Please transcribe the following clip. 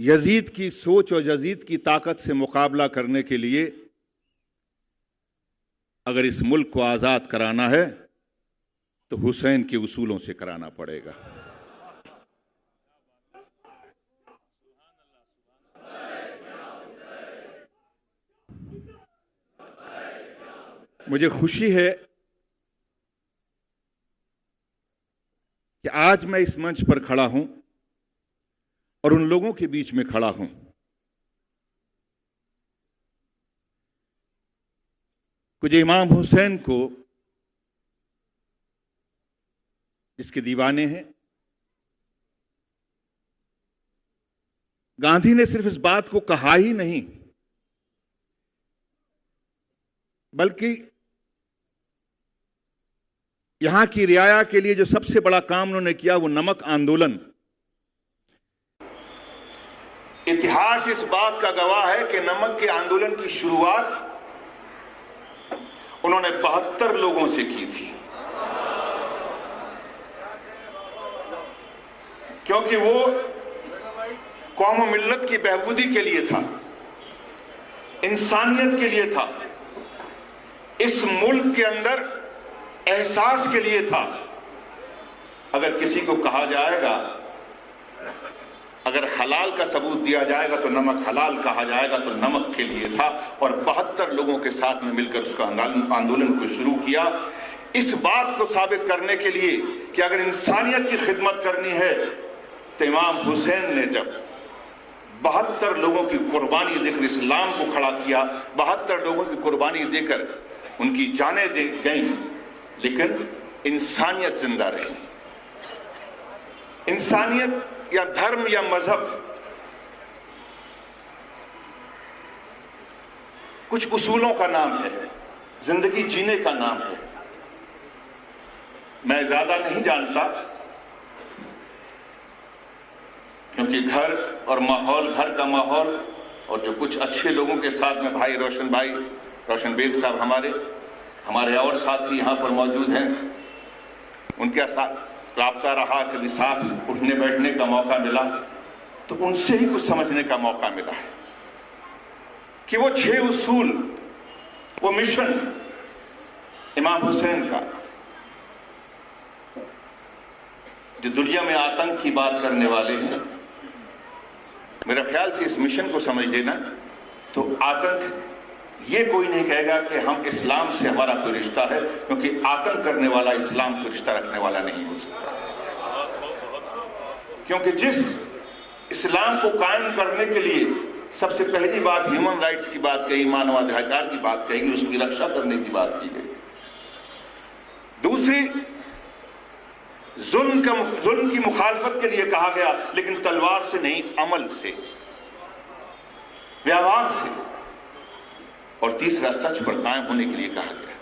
Yazid की सोच और यजीद की ताकत से मुकाबला करने के लिए अगर इस मुल्क को आज़ाद कराना है तो हुसैन के उसूलों से कराना पड़ेगा। मुझे खुशी है कि आज मैं इस मंच पर खड़ा हूं और उन लोगों के बीच में खड़ा हूं कुछ इमाम हुसैन को जिसके दीवाने हैं। गांधी ने सिर्फ इस बात को कहा ही नहीं बल्कि यहां की रियाया के लिए जो सबसे बड़ा काम उन्होंने किया वो नमक आंदोलन। इतिहास इस बात का गवाह है कि नमक के आंदोलन की शुरुआत उन्होंने 72 लोगों से की थी, क्योंकि वो कौम मिल्लत की बहबूदी के लिए था, इंसानियत के लिए था, इस मुल्क के अंदर एहसास के लिए था। अगर किसी को कहा जाएगा, अगर हलाल का सबूत दिया जाएगा तो नमक हलाल कहा जाएगा, तो नमक के लिए था। और 72 लोगों के साथ में मिलकर उसका आंदोलन को शुरू किया, इस बात को साबित करने के लिए कि अगर इंसानियत की खिदमत करनी है तो इमाम हुसैन ने जब 72 लोगों की कुर्बानी देकर इस्लाम को खड़ा किया, 72 लोगों की कुर्बानी देकर उनकी जानें दे गई, लेकिन इंसानियत जिंदा रही। इंसानियत या धर्म या मजहब कुछ उसूलों का नाम है, जिंदगी जीने का नाम है। मैं ज्यादा नहीं जानता, क्योंकि घर और माहौल, घर का माहौल और जो कुछ अच्छे लोगों के साथ में भाई रोशन बेग साहब हमारे और साथी यहाँ पर मौजूद हैं, उनके साथ राब्ता रहा, कभी साथ उठने बैठने का मौका मिला, तो उनसे ही कुछ समझने का मौका मिला है कि वो 6 उसूल, वो मिशन इमाम हुसैन का, जो दुनिया में आतंक की बात करने वाले हैं, मेरे ख्याल से इस मिशन को समझ लेना तो आतंक ये कोई नहीं कहेगा कि हम इस्लाम से हमारा कोई रिश्ता है, क्योंकि आतंक करने वाला इस्लाम को रिश्ता रखने वाला नहीं हो सकता। क्योंकि जिस इस्लाम को कायम करने के लिए सबसे पहली बात ह्यूमन राइट्स की बात कही, मानवाधिकार की बात कही, उसकी रक्षा करने की बात की गई। दूसरी, जुल्म की मुखालफत के लिए कहा गया, लेकिन तलवार से नहीं, अमल से, व्यवहार से। और तीसरा, सच पर कायम होने के लिए कहा गया।